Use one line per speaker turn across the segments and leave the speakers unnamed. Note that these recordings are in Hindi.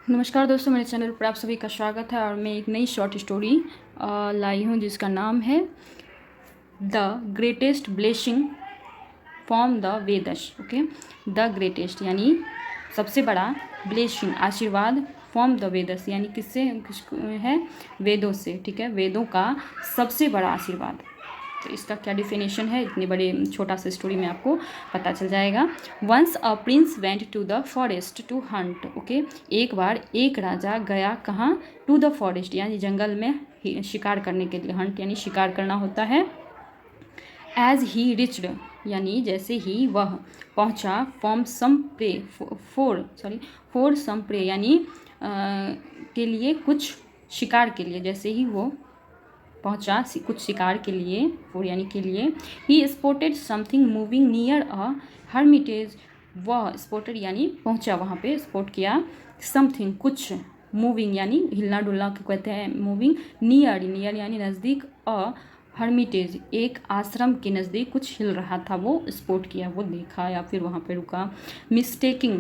नमस्कार दोस्तों, मेरे चैनल पर आप सभी का स्वागत है। और मैं एक नई शॉर्ट स्टोरी लाई हूँ जिसका नाम है the greatest blessing from the Vedas. Okay, the greatest यानी सबसे बड़ा, ब्लेसिंग आशीर्वाद, फ्रॉम द वेदस यानी किससे है, वेदों से। ठीक है, वेदों का सबसे बड़ा आशीर्वाद। तो इसका क्या डिफिनेशन है, इतने बड़े छोटा सा स्टोरी में आपको पता चल जाएगा। Once a prince went to the forest to hunt. Okay, एक बार एक राजा गया कहाँ, टू द फॉरेस्ट यानी जंगल में शिकार करने के लिए। हंट यानी शिकार करना होता है। एज ही रिच्ड यानी जैसे ही वह पहुँचा, फॉर्म सम प्रे फोर सम प्रे यानी के लिए, कुछ शिकार के लिए। जैसे ही वो पहुंचा कुछ शिकार के लिए, फोर यानी के लिए। He spotted something moving near a hermitage. वह स्पॉटेड यानी पहुंचा, वहाँ पे स्पॉट किया, समथिंग कुछ, मूविंग यानी हिलना डुलना को कहते हैं मूविंग, नियर यानी नज़दीक, अ हर्मिटेज एक आश्रम के नज़दीक कुछ हिल रहा था, वो स्पॉट किया, वो देखा या फिर वहाँ पे रुका। Mistaking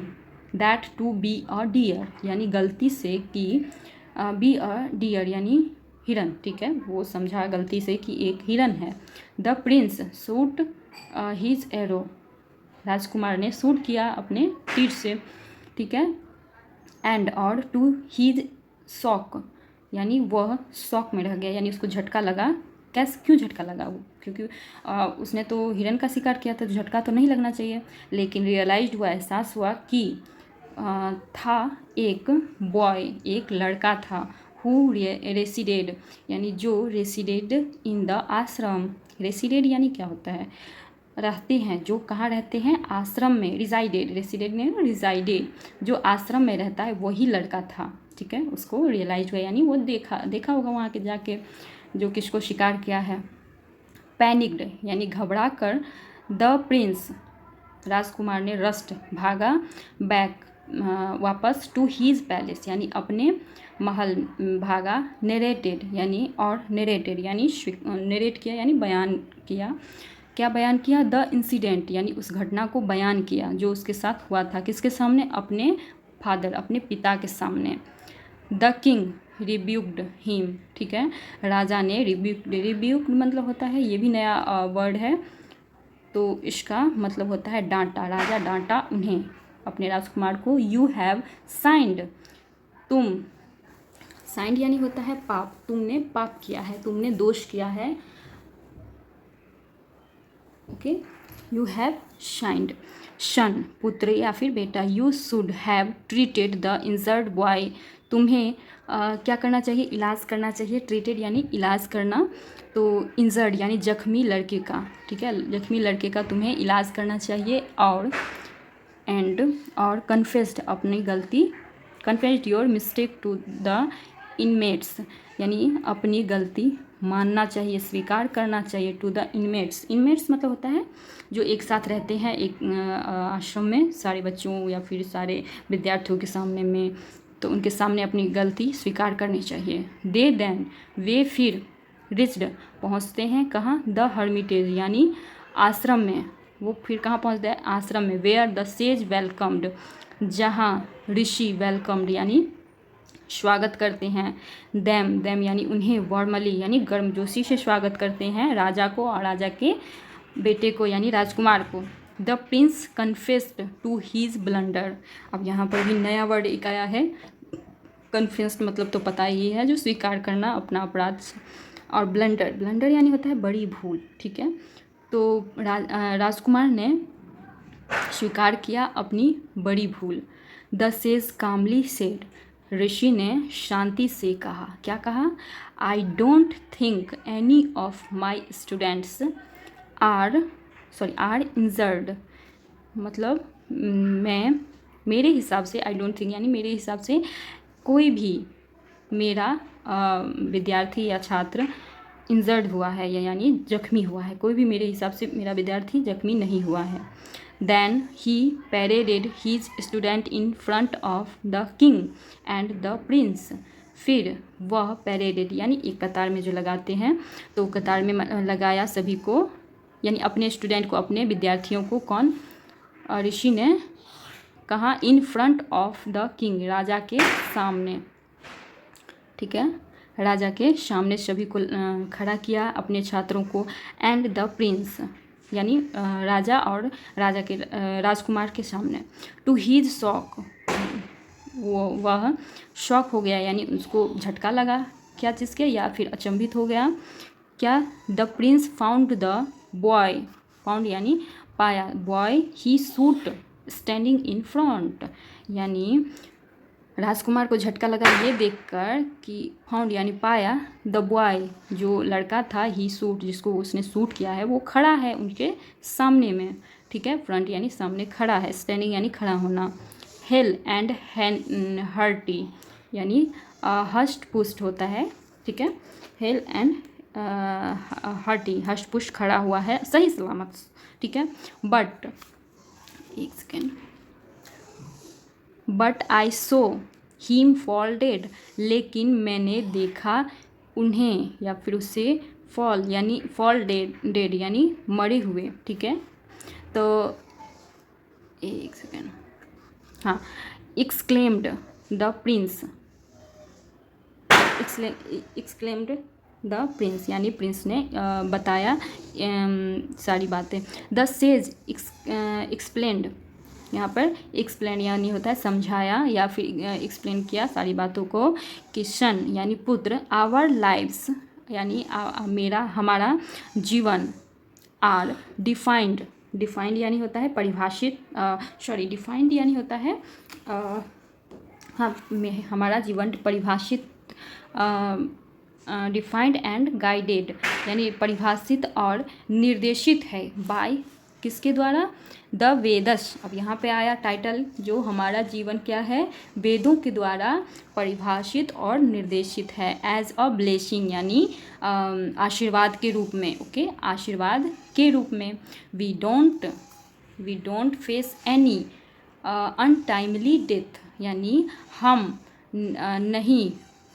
that to be a deer यानी गलती से कि बी अ डियर यानी हिरन। ठीक है, वो समझा गलती से कि एक हिरन है। The prince shoot his arrow. राजकुमार ने शूट किया अपने तीर से। ठीक है, एंड और टू हिज शॉक यानी वह शॉक में रह गया, यानी उसको झटका लगा। कैसे, क्यों झटका लगा वो, क्योंकि उसने तो हिरन का शिकार किया था, तो झटका तो नहीं लगना चाहिए। लेकिन रियलाइज्ड हुआ, एहसास हुआ कि था एक बॉय, एक लड़का था, हु रेसिडेड यानी जो रेसिडेड इन द आश्रम। रेसिडेड यानी क्या होता है, रहते हैं, जो कहाँ रहते हैं, आश्रम में। रिजाइडेड, रेसिडेड ने रिजाइडेड, जो आश्रम में रहता है वही लड़का था। ठीक है, उसको रियलाइज हुआ यानी वो देखा होगा वहाँ के जाके जो किसको शिकार किया है। पैनिक्ड यानी घबरा कर, द प्रिंस राजकुमार ने रस्ट भागा, बैक वापस, टू हीज पैलेस यानी अपने महल भागा। नरेटेड यानी और नरेटेड यानी नरेट किया यानी बयान किया। क्या बयान किया, द इंसिडेंट यानी उस घटना को बयान किया जो उसके साथ हुआ था, किसके सामने, अपने फादर, अपने पिता के सामने। The king rebuked him. ठीक है, राजा ने रिब्यूक्ड मतलब होता है, ये भी नया वर्ड है, तो इसका मतलब होता है डांटा। राजा डांटा उन्हें, अपने राजकुमार को। यू हैव साइंड, तुम, साइंड यानी होता है पाप, तुमने पाप किया है, तुमने दोष किया है। ओके, यू हैव शाइंड, सन पुत्र या फिर बेटा। You should have treated the injured boy, तुम्हें क्या करना चाहिए, इलाज करना चाहिए। ट्रीटेड यानी इलाज करना, तो इंजर्ड यानी जख्मी लड़के का। ठीक है, जख्मी लड़के का तुम्हें इलाज करना चाहिए। और और कन्फेस्ड अपनी गलती, confessed your mistake to the inmates यानी अपनी गलती मानना चाहिए, स्वीकार करना चाहिए। टू द इनमेट्स, इनमेट्स मतलब होता है जो एक साथ रहते हैं एक आश्रम में, सारे बच्चों या फिर सारे विद्यार्थियों के सामने में, तो उनके सामने अपनी गलती स्वीकार करनी चाहिए। दे देन वे फिर रिच्ड पहुँचते हैं कहाँ, द हर्मिटेज यानी आश्रम में। वो फिर कहाँ पहुँचते हैं, आश्रम में। वेयर द सेज वेलकम्ड, जहाँ ऋषि वेलकम्ड यानी स्वागत करते हैं। देम यानी उन्हें, वार्मली यानी गर्मजोशी से स्वागत करते हैं राजा को और राजा के बेटे को यानी राजकुमार को। The prince confessed to his blunder. अब यहाँ पर भी नया वर्ड एक आया है, कन्फेस्ड मतलब तो पता ही है, जो स्वीकार करना अपना अपराध। और ब्लंडर यानी होता है बड़ी भूल। ठीक है, तो राजकुमार ने स्वीकार किया अपनी बड़ी भूल। द सेज कामली सेड, ऋषि ने शांति से कहा, क्या कहा, I don't think any of my students are injured, मतलब मेरे हिसाब से, आई डोंट थिंक यानी मेरे हिसाब से कोई भी मेरा विद्यार्थी या छात्र इंजर्ड हुआ है यानी जख्मी हुआ है, कोई भी मेरे हिसाब से मेरा विद्यार्थी जख्मी नहीं हुआ है। Then he paraded his student in front of the king and the prince, फिर वह पैरेडेड यानी एक कतार में जो लगाते हैं, तो कतार में लगाया सभी को, यानी अपने स्टूडेंट को, अपने विद्यार्थियों को। कौन, ऋषि ने कहाँ, in front of the king, राजा के सामने, ठीक है, राजा के सामने सभी को खड़ा किया, अपने छात्रों को, एंड द प्रिंस यानी राजा और राजा के राजकुमार के सामने, टू हीज शॉक, वह शॉक हो गया यानी उसको झटका लगा क्या चीज़ के, या फिर अचंभित हो गया क्या, the Prince found the boy, found यानी पाया, boy he shoot standing in front, यानी राजकुमार को झटका लगा ये देखकर कि फाउंड यानी पाया, द बॉय जो लड़का था, ही शूट जिसको उसने शूट किया है वो खड़ा है उनके सामने में, ठीक है, फ्रंट यानी सामने खड़ा है, स्टैंडिंग यानी खड़ा होना, हेल एंड हर्टी यानी हस्ट पुस्ट होता है, ठीक है, हेल एंड हर्टी हस्ट पुस्ट खड़ा हुआ है सही सलामत, ठीक है, बट एक second, but I saw him fall dead, लेकिन मैंने देखा उन्हें या फिर उसे फॉल यानी फॉल डेड यानी मरे हुए, ठीक है, तो एक सेकेंड, हाँ, exclaimed the Prince, exclaimed the Prince यानी प्रिंस ने बताया सारी बातें, द सेज एक्सप्लेन्ड, यहाँ पर एक्सप्लेन यानी होता है समझाया या फिर एक्सप्लेन किया सारी बातों को, कि सन यानी पुत्र, आवर लाइव्स यानी मेरा हमारा जीवन, आर डिफाइंड, डिफाइंड यानी होता है परिभाषित, डिफाइंड यानी होता है हाँ हमारा जीवन परिभाषित, डिफाइंड एंड गाइडेड यानी परिभाषित और निर्देशित है, बाय किसके द्वारा, द वेदस, अब यहाँ पे आया टाइटल, जो हमारा जीवन क्या है, वेदों के द्वारा परिभाषित और निर्देशित है, एज अ ब्लेसिंग यानी आशीर्वाद के रूप में, ओके, आशीर्वाद के रूप में, we don't face any untimely death यानी हम नहीं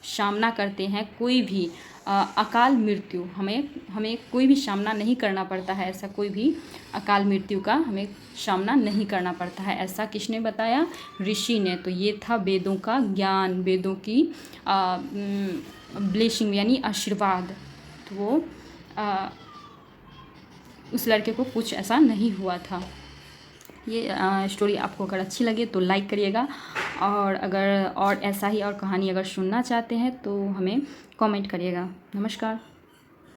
सामना करते हैं कोई भी अकाल मृत्यु, हमें कोई भी सामना नहीं करना पड़ता है, ऐसा कोई भी अकाल मृत्यु का हमें सामना नहीं करना पड़ता है, ऐसा किसने बताया, ऋषि ने। तो ये था वेदों का ज्ञान, वेदों की ब्लेसिंग यानी आशीर्वाद। तो वो उस लड़के को कुछ ऐसा नहीं हुआ था। ये स्टोरी आपको अगर अच्छी लगे तो लाइक करिएगा, और अगर और ऐसा ही और कहानी अगर सुनना चाहते हैं तो हमें कमेंट करिएगा। नमस्कार।